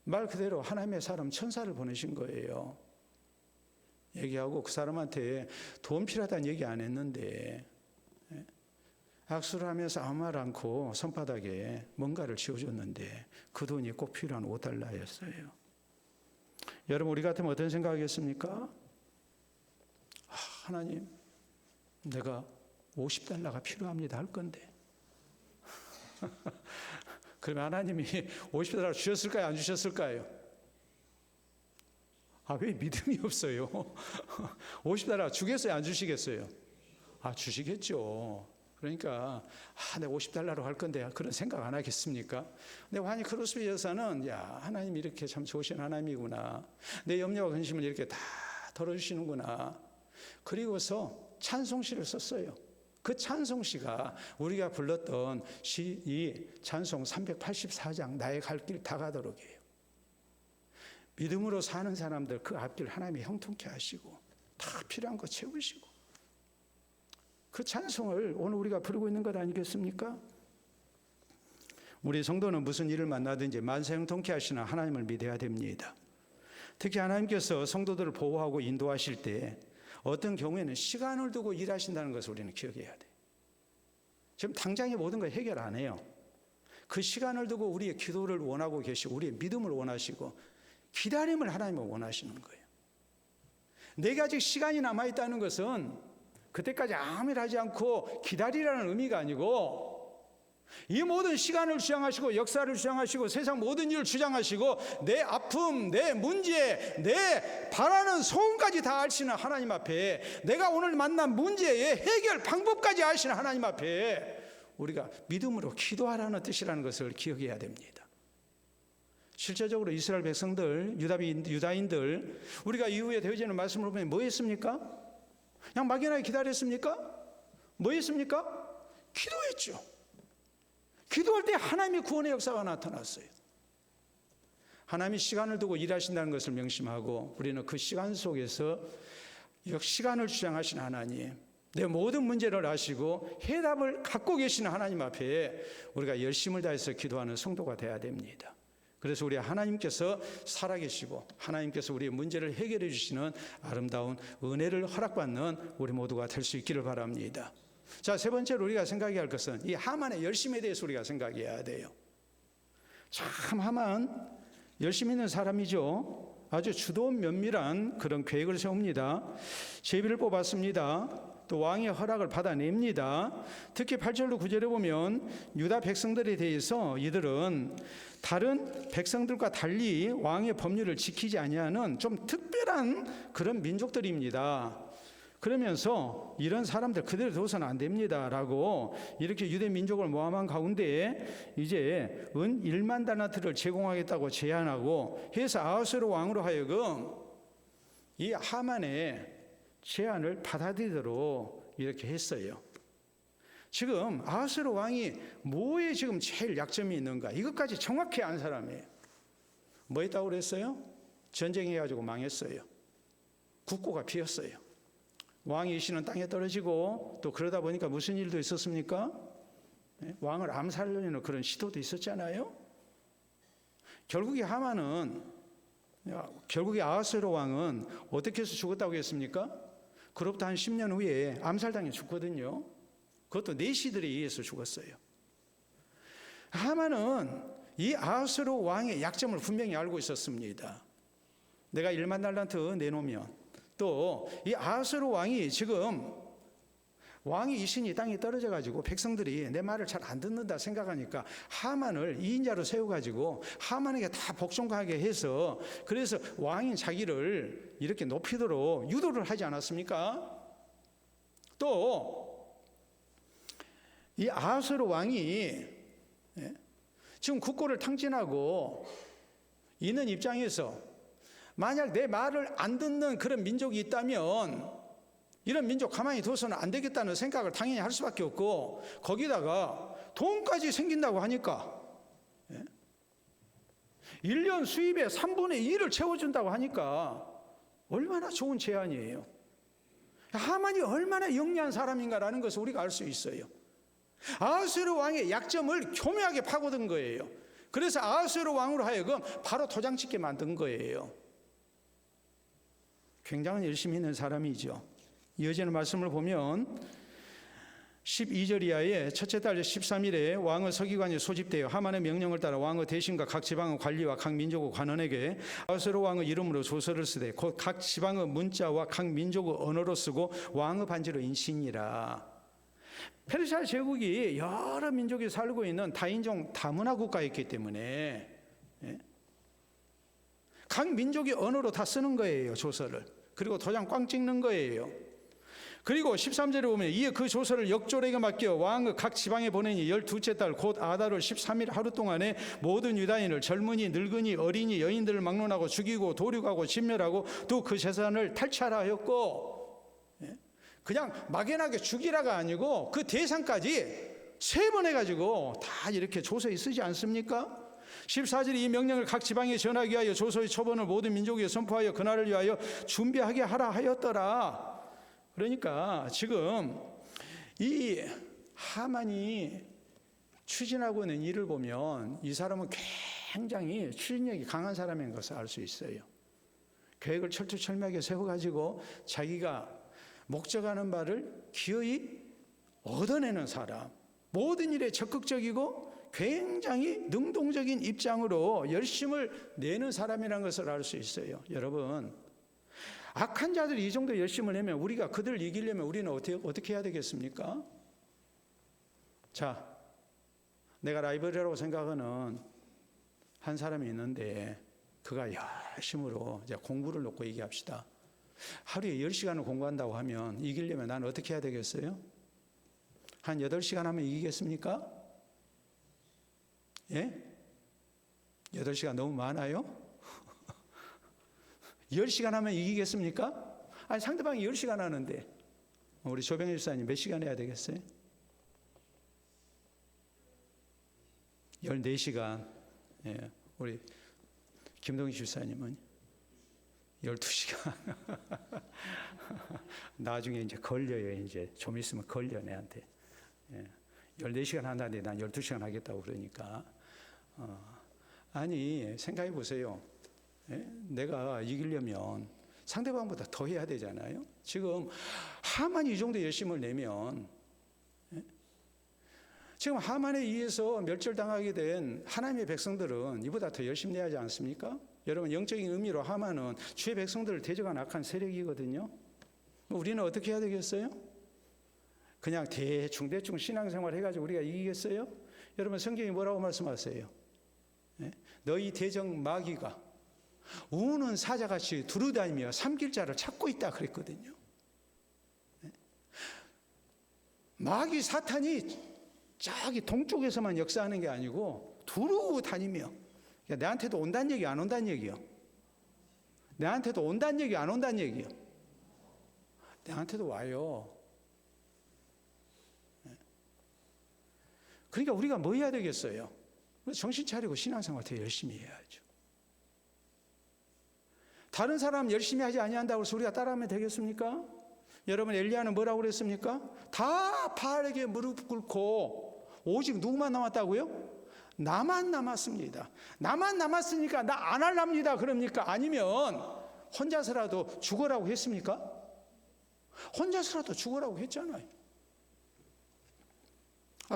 말 그대로 하나님의 사람 천사를 보내신 거예요. 얘기하고 그 사람한테 돈 필요하다는 얘기 안 했는데 악수를 하면서 아무 말 않고 손바닥에 뭔가를 쥐어줬는데 그 돈이 꼭 필요한 $5였어요. 여러분, 우리 같으면 어떤 생각하겠습니까? 하나님, 내가 $50가 필요합니다 할 건데 그러면 하나님이 $50 주셨을까요? 안 주셨을까요? 왜 믿음이 없어요? $50 주겠어요? 안 주시겠어요? 주시겠죠. 그러니까 내가 $50로 할 건데 그런 생각 안 하겠습니까? 근데 화니 크로스비 여사는 하나님 이렇게 참 좋으신 하나님이구나, 내 염려와 근심을 이렇게 다 덜어주시는구나. 그리고서 찬송시를 썼어요. 그 찬송시가 우리가 불렀던 이 찬송 384장 나의 갈 길 다 가도록이에요. 믿음으로 사는 사람들 그 앞길 하나님이 형통케 하시고 다 필요한 거 채우시고, 그 찬송을 오늘 우리가 부르고 있는 것 아니겠습니까? 우리 성도는 무슨 일을 만나든지 만사 형통케 하시는 하나님을 믿어야 됩니다. 특히 하나님께서 성도들을 보호하고 인도하실 때 어떤 경우에는 시간을 두고 일하신다는 것을 우리는 기억해야 돼. 지금 당장의 모든 걸 해결 안 해요. 그 시간을 두고 우리의 기도를 원하고 계시고 우리의 믿음을 원하시고 기다림을 하나님은 원하시는 거예요. 내가 아직 시간이 남아있다는 것은 그때까지 아무 일 하지 않고 기다리라는 의미가 아니고, 이 모든 시간을 주장하시고 역사를 주장하시고 세상 모든 일을 주장하시고 내 아픔, 내 문제, 내 바라는 소원까지 다 아시는 하나님 앞에, 내가 오늘 만난 문제의 해결 방법까지 아시는 하나님 앞에 우리가 믿음으로 기도하라는 뜻이라는 것을 기억해야 됩니다. 실제적으로 이스라엘 백성들, 유다인들, 우리가 이후에 되어지는 말씀을 보면 뭐 했습니까? 그냥 막연하게 기다렸습니까? 뭐 했습니까? 기도했죠. 기도할 때 하나님의 구원의 역사가 나타났어요. 하나님이 시간을 두고 일하신다는 것을 명심하고 우리는 그 시간 속에서 시간을 주장하신 하나님, 내 모든 문제를 아시고 해답을 갖고 계시는 하나님 앞에 우리가 열심을 다해서 기도하는 성도가 되어야 됩니다. 그래서 우리 하나님께서 살아계시고 하나님께서 우리의 문제를 해결해 주시는 아름다운 은혜를 허락받는 우리 모두가 될 수 있기를 바랍니다. 자, 세 번째로 우리가 생각해야 할 것은 이 하만의 열심에 대해서 우리가 생각해야 돼요. 참 하만 열심 있는 사람이죠. 아주 주도원 면밀한 그런 계획을 세웁니다. 제비를 뽑았습니다. 또 왕의 허락을 받아냅니다. 특히 8절로 9절에 보면 유다 백성들에 대해서 이들은 다른 백성들과 달리 왕의 법률을 지키지 아니하는 좀 특별한 그런 민족들입니다. 그러면서 이런 사람들 그대로 둬서는 안 됩니다 라고 이렇게 유대 민족을 모함한 가운데 이제 은 1만 달란트를 제공하겠다고 제안하고 해서 아하스웨로 왕으로 하여금 이 하만의 제안을 받아들이도록 이렇게 했어요. 지금 아하스웨로 왕이 뭐에 지금 제일 약점이 있는가, 이것까지 정확히 안 사람이에요. 뭐 했다고 그랬어요? 전쟁해가지고 망했어요. 국고가 비었어요. 왕이 이시는 땅에 떨어지고 또 그러다 보니까 무슨 일도 있었습니까? 왕을 암살하려는 그런 시도도 있었잖아요. 결국에 아하스웨로 왕은 어떻게 해서 죽었다고 했습니까? 그로부터 한 10년 후에 암살당해 죽거든요. 그것도 내시들에 의해서 죽었어요. 하만은 이 아하스웨로 왕의 약점을 분명히 알고 있었습니다. 내가 1만 달란트 내놓으면, 또 이 아하스웨로 왕이 지금 왕이 이신이 땅에 떨어져 가지고 백성들이 내 말을 잘 안 듣는다 생각하니까 하만을 2인자로 세워가지고 하만에게 다 복종하게 해서 그래서 왕인 자기를 이렇게 높이도록 유도를 하지 않았습니까? 또 이 아하스웨로 왕이 지금 국고를 탕진하고 있는 입장에서 만약 내 말을 안 듣는 그런 민족이 있다면 이런 민족 가만히 둬서는 안 되겠다는 생각을 당연히 할 수밖에 없고, 거기다가 돈까지 생긴다고 하니까 1년 수입의 3분의 1을 채워준다고 하니까 얼마나 좋은 제안이에요. 하만이 얼마나 영리한 사람인가라는 것을 우리가 알 수 있어요. 아하스웨로 왕의 약점을 교묘하게 파고든 거예요. 그래서 아하스웨로 왕으로 하여금 바로 도장 찍게 만든 거예요. 굉장히 열심히 있는 사람이죠. 이어지는 말씀을 보면 12절 이하에 첫째 달 13일에 왕의 서기관이 소집되어 하만의 명령을 따라 왕의 대신과 각 지방의 관리와 각 민족의 관원에게 아하스웨로 왕의 이름으로 조서를 쓰되 곧 각 지방의 문자와 각 민족의 언어로 쓰고 왕의 반지로 인신이라. 페르시아 제국이 여러 민족이 살고 있는 다인종 다문화 국가였기 때문에 각 민족의 언어로 다 쓰는 거예요, 조서를. 그리고 도장 꽝 찍는 거예요. 그리고 13절에 보면 이에 그 조서를 역졸에게 맡겨 왕의 각 지방에 보내니 12째 달 곧 아달월 13일 하루 동안에 모든 유다인을 젊은이 늙은이 어린이 여인들을 막론하고 죽이고 도륙하고 진멸하고 또 그 재산을 탈취하라 하였고, 그냥 막연하게 죽이라가 아니고 그 대상까지 3번 해가지고 다 이렇게 조서에 쓰지 않습니까? 14절에 이 명령을 각 지방에 전하기 위하여 조서의 초본을 모든 민족에 선포하여 그날을 위하여 준비하게 하라 하였더라. 그러니까 지금 이 하만이 추진하고 있는 일을 보면 이 사람은 굉장히 추진력이 강한 사람인 것을 알 수 있어요. 계획을 철두철미하게 세워가지고 자기가 목적하는 바를 기어이 얻어내는 사람, 모든 일에 적극적이고 굉장히 능동적인 입장으로 열심을 내는 사람이라는 것을 알 수 있어요. 여러분, 악한 자들이 이 정도 열심을 내면 우리가 그들을 이기려면 우리는 어떻게 해야 되겠습니까? 자, 내가 라이벌이라고 생각하는 한 사람이 있는데 그가 열심으로 이제 공부를 놓고 얘기합시다. 하루에 10시간을 공부한다고 하면 이기려면 나는 어떻게 해야 되겠어요? 한 8시간 하면 이기겠습니까? 예? 8시간 너무 많아요? 10시간 하면 이기겠습니까? 아니, 상대방이 10시간 하는데 우리 조병일 집사님 몇 시간 해야 되겠어요? 14시간. 예, 우리 김동희 집사님은 12시간. 나중에 이제 걸려요. 이제 좀 있으면 걸려 내한테. 14시간 한다는데 난 12시간 하겠다고 그러니까. 아니 생각해 보세요. 내가 이기려면 상대방보다 더 해야 되잖아요. 지금 하만이 이 정도 열심을 내면, 지금 하만에 의해서 멸절당하게 된 하나님의 백성들은 이보다 더 열심히 내야 하지 않습니까? 여러분, 영적인 의미로 하만은 주의 백성들을 대적한 악한 세력이거든요. 우리는 어떻게 해야 되겠어요? 그냥 대충 신앙생활 해가지고 우리가 이기겠어요? 여러분, 성경이 뭐라고 말씀하세요? 너희 대적 마귀가 우는 사자같이 두루다니며 삼킬 자를 찾고 있다 그랬거든요. 마귀 사탄이 저기 동쪽에서만 역사하는 게 아니고 두루 다니며, 내한테도 온다는 얘기 안 온다는 얘기요? 내한테도 온다는 얘기 안 온다는 얘기요? 내한테도 와요. 그러니까 우리가 뭐 해야 되겠어요? 정신 차리고 신앙생활 더 열심히 해야죠. 다른 사람 열심히 하지 아니한다고 해서 우리가 따라하면 되겠습니까? 여러분, 엘리야는 뭐라고 그랬습니까? 다 바알에게 무릎 꿇고 오직 누구만 남았다고요? 나만 남았습니다. 나만 남았으니까 나 안 할랍니다. 그럽니까? 아니면 혼자서라도 죽어라고 했습니까? 혼자서라도 죽어라고 했잖아요.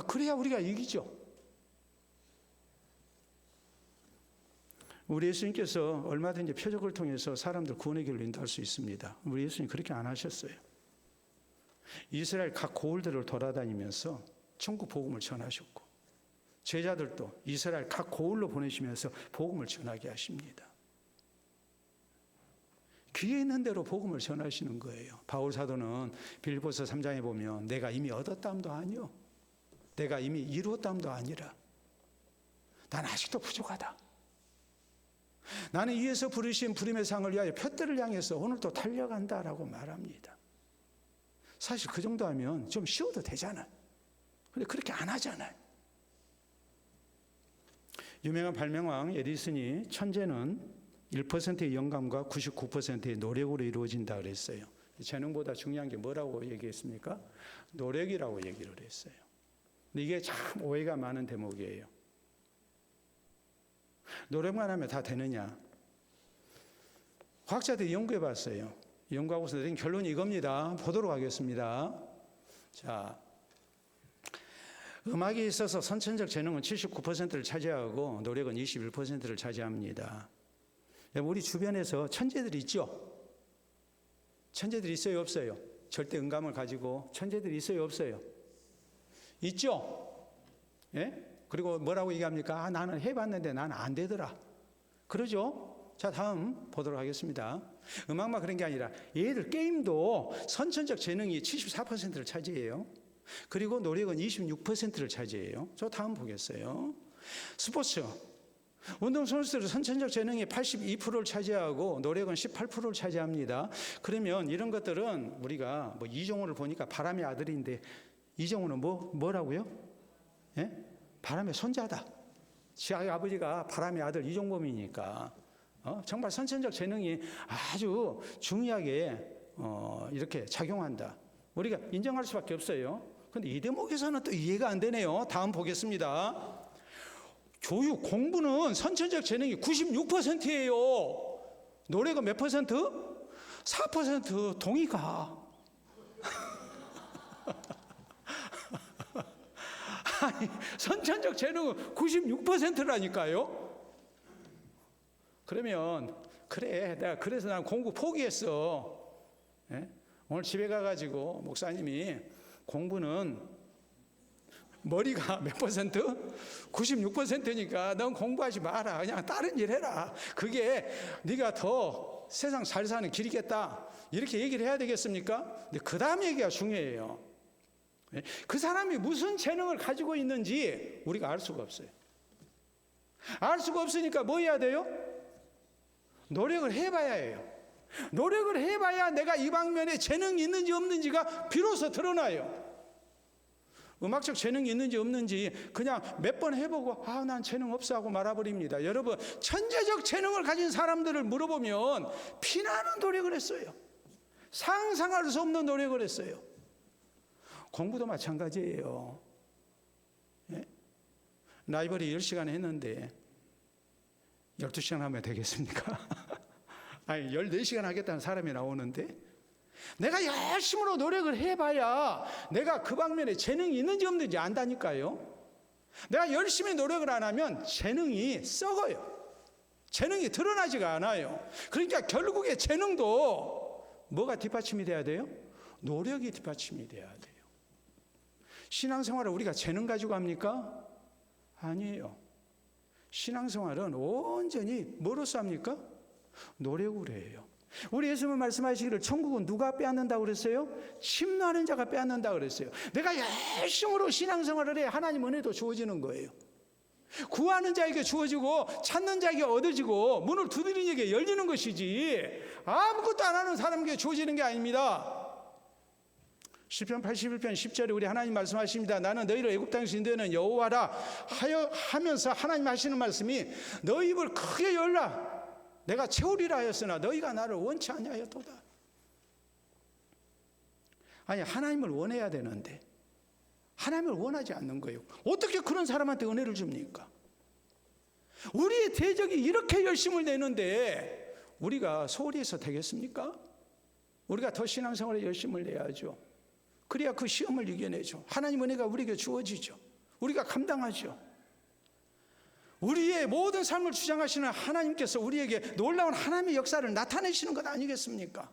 그래야 우리가 이기죠. 우리 예수님께서 얼마든지 표적을 통해서 사람들 구원의 길로 인도할 수 있습니다. 우리 예수님 그렇게 안 하셨어요. 이스라엘 각 고을들을 돌아다니면서 천국 복음을 전하셨고, 제자들도 이스라엘 각 고을로 보내시면서 복음을 전하게 하십니다. 귀에 있는 대로 복음을 전하시는 거예요. 바울 사도는 빌립보서 3장에 보면 내가 이미 얻었담도 아니요, 내가 이미 이루었담도 아니라 난 아직도 부족하다. 나는 이에서 부르신 부름의 상을 위하여 푯대를 향해서 오늘도 달려간다라고 말합니다. 사실 그 정도 하면 좀 쉬어도 되잖아요. 근데 그렇게 안 하잖아요. 유명한 발명왕 에디슨이 천재는 1%의 영감과 99%의 노력으로 이루어진다 그랬어요. 재능보다 중요한 게 뭐라고 얘기했습니까? 노력이라고 얘기를 했어요. 근데 이게 참 오해가 많은 대목이에요. 노력만 하면 다 되느냐? 과학자들이 연구해 봤어요. 연구하고서 내린 결론이 이겁니다. 보도록 하겠습니다. 자, 음악에 있어서 선천적 재능은 79%를 차지하고 노력은 21%를 차지합니다. 우리 주변에서 천재들이 있죠? 천재들이 있어요, 없어요? 절대 음감을 가지고 천재들이 있어요, 없어요? 있죠? 예? 그리고 뭐라고 얘기합니까? 나는 해봤는데 나는 안 되더라. 그러죠? 자, 다음 보도록 하겠습니다. 음악만 그런 게 아니라 얘들 게임도 선천적 재능이 74%를 차지해요. 그리고 노력은 26%를 차지해요. 저 다음 보겠어요. 스포츠. 운동선수들은 선천적 재능이 82%를 차지하고 노력은 18%를 차지합니다. 그러면 이런 것들은 우리가 뭐 이종호를 보니까 바람의 아들인데, 이종호는 뭐라고요? 예? 바람의 손자다. 자기 아버지가 바람의 아들 이종범이니까 정말 선천적 재능이 아주 중요하게 이렇게 작용한다. 우리가 인정할 수밖에 없어요. 그런데 이 대목에서는 또 이해가 안 되네요. 다음 보겠습니다. 교육, 공부는 선천적 재능이 96%예요. 노력은 몇 퍼센트? 4% 동의가. 아니, 선천적 재능은 96%라니까요. 그러면 그래, 내가 그래서 난 공부 포기했어. 예? 오늘 집에 가가지고 목사님이 공부는 머리가 몇 퍼센트? 96%니까 넌 공부하지 마라. 그냥 다른 일 해라. 그게 네가 더 세상 잘 사는 길이겠다. 이렇게 얘기를 해야 되겠습니까? 근데 그 다음 얘기가 중요해요. 그 사람이 무슨 재능을 가지고 있는지 우리가 알 수가 없어요. 알 수가 없으니까 뭐 해야 돼요? 노력을 해봐야 해요. 노력을 해봐야 내가 이 방면에 재능이 있는지 없는지가 비로소 드러나요. 음악적 재능이 있는지 없는지 그냥 몇 번 해보고 난 재능 없어 하고 말아버립니다. 여러분, 천재적 재능을 가진 사람들을 물어보면 피나는 노력을 했어요. 상상할 수 없는 노력을 했어요. 공부도 마찬가지예요. 예? 라이브러리 10시간 했는데 12시간 하면 되겠습니까? 아니 14시간 하겠다는 사람이 나오는데 내가 열심으로 노력을 해봐야 내가 그 방면에 재능이 있는지 없는지 안다니까요. 내가 열심히 노력을 안 하면 재능이 썩어요. 재능이 드러나지가 않아요. 그러니까 결국에 재능도 뭐가 뒷받침이 돼야 돼요? 노력이 뒷받침이 돼야 돼요. 신앙생활을 우리가 재능 가지고 합니까? 아니에요. 신앙생활은 온전히 뭐로서 합니까? 노력으로 해요. 우리 예수님은 말씀하시기를 천국은 누가 빼앗는다고 그랬어요? 침노하는 자가 빼앗는다고 그랬어요. 내가 열심으로 신앙생활을 해 하나님 은혜도 주어지는 거예요. 구하는 자에게 주어지고 찾는 자에게 얻어지고 문을 두드리는 자에게 열리는 것이지 아무것도 안 하는 사람에게 주어지는 게 아닙니다. 시편 81편 10절에 우리 하나님 말씀하십니다. 나는 너희를 애굽 땅에서 인도하는 여호와라 하면서 하나님 하시는 말씀이 너희 입을 크게 열라 내가 채우리라 하였으나 너희가 나를 원치 아니하였도다. 아니 하나님을 원해야 되는데 하나님을 원하지 않는 거예요. 어떻게 그런 사람한테 은혜를 줍니까? 우리의 대적이 이렇게 열심을 내는데 우리가 소홀히 해서 되겠습니까? 우리가 더 신앙생활에 열심을 내야죠. 그래야 그 시험을 이겨내죠. 하나님 은혜가 우리에게 주어지죠. 우리가 감당하죠. 우리의 모든 삶을 주장하시는 하나님께서 우리에게 놀라운 하나님의 역사를 나타내시는 것 아니겠습니까?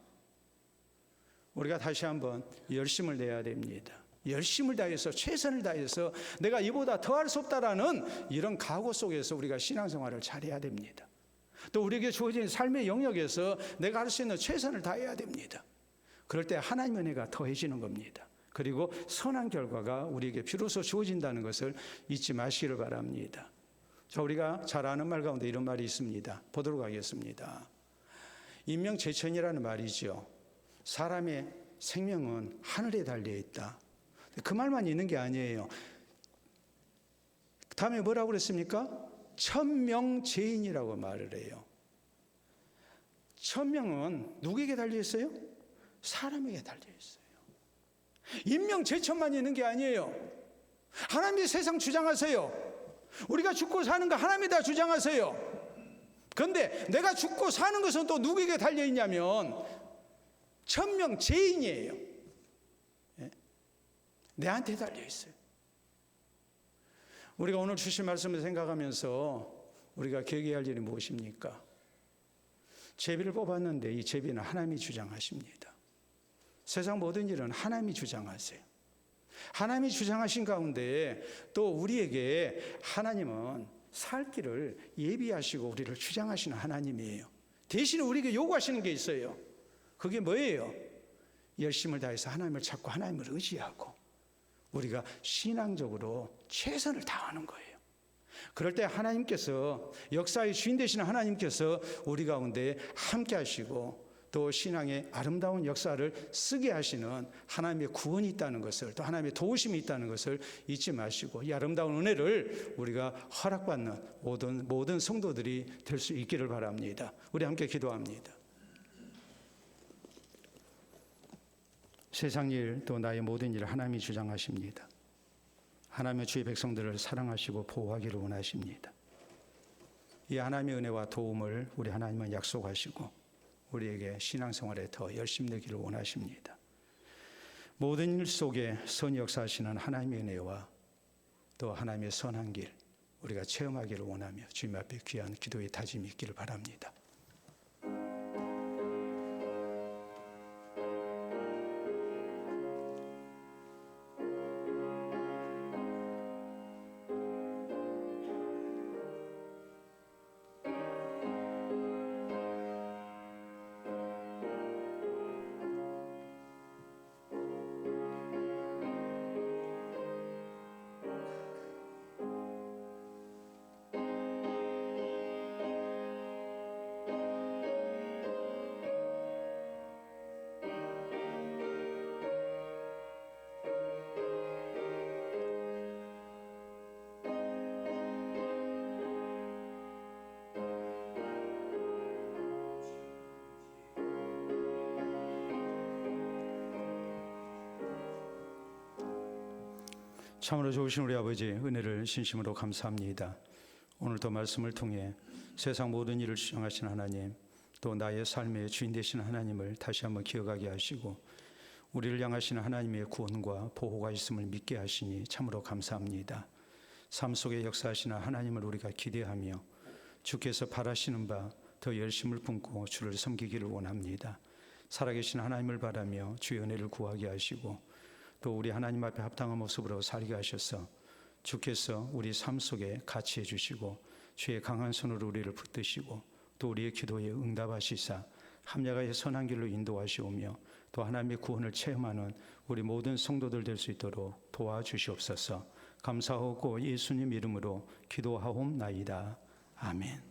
우리가 다시 한번 열심을 내야 됩니다. 열심을 다해서 최선을 다해서 내가 이보다 더할 수 없다라는 이런 각오 속에서 우리가 신앙생활을 잘해야 됩니다. 또 우리에게 주어진 삶의 영역에서 내가 할 수 있는 최선을 다해야 됩니다. 그럴 때 하나님의 은혜가 더해지는 겁니다. 그리고 선한 결과가 우리에게 비로소 주어진다는 것을 잊지 마시기를 바랍니다. 자, 우리가 잘 아는 말 가운데 이런 말이 있습니다. 보도록 하겠습니다. 인명재천이라는 말이죠. 사람의 생명은 하늘에 달려 있다. 그 말만 있는 게 아니에요. 다음에 뭐라고 그랬습니까? 천명재인이라고 말을 해요. 천명은 누구에게 달려 있어요? 사람에게 달려 있어요. 인명재천만 있는 게 아니에요. 하나님이 세상 주장하세요. 우리가 죽고 사는 거 하나님이 다 주장하세요. 그런데 내가 죽고 사는 것은 또 누구에게 달려 있냐면 천명재인이에요. 내한테 달려 있어요. 우리가 오늘 주신 말씀을 생각하면서 우리가 기억해야 할 일이 무엇입니까? 제비를 뽑았는데 이 제비는 하나님이 주장하십니다. 세상 모든 일은 하나님이 주장하세요. 하나님이 주장하신 가운데 또 우리에게 하나님은 살 길을 예비하시고 우리를 주장하시는 하나님이에요. 대신에 우리에게 요구하시는 게 있어요. 그게 뭐예요? 열심을 다해서 하나님을 찾고 하나님을 의지하고 우리가 신앙적으로 최선을 다하는 거예요. 그럴 때 하나님께서 역사의 주인 되시는 하나님께서 우리 가운데 함께 하시고 또 신앙의 아름다운 역사를 쓰게 하시는 하나님의 구원이 있다는 것을 또 하나님의 도우심이 있다는 것을 잊지 마시고 이 아름다운 은혜를 우리가 허락받는 모든 성도들이 될 수 있기를 바랍니다. 우리 함께 기도합니다. 세상 일 또 나의 모든 일을 하나님이 주장하십니다. 하나님의 주의 백성들을 사랑하시고 보호하기를 원하십니다. 이 하나님의 은혜와 도움을 우리 하나님은 약속하시고 우리에게 신앙생활에 더 열심내기를 원하십니다. 모든 일 속에 선 역사하시는 하나님의 은혜와 또 하나님의 선한 길 우리가 체험하기를 원하며 주님 앞에 귀한 기도의 다짐이 있기를 바랍니다. 참으로 좋으신 우리 아버지 은혜를 진심으로 감사합니다. 오늘도 말씀을 통해 세상 모든 일을 주장하신 하나님, 또 나의 삶의 주인 되신 하나님을 다시 한번 기억하게 하시고 우리를 향하시는 하나님의 구원과 보호가 있음을 믿게 하시니 참으로 감사합니다. 삶 속에 역사하시는 하나님을 우리가 기대하며 주께서 바라시는 바 더 열심을 품고 주를 섬기기를 원합니다. 살아계신 하나님을 바라며 주의 은혜를 구하게 하시고 또 우리 하나님 앞에 합당한 모습으로 살게 하셔서 주께서 우리 삶 속에 같이 해주시고 주의 강한 손으로 우리를 붙드시고 또 우리의 기도에 응답하시사 합력하여 선한 길로 인도하시오며 또 하나님의 구원을 체험하는 우리 모든 성도들 될 수 있도록 도와주시옵소서. 감사하고 예수님 이름으로 기도하옵나이다. 아멘.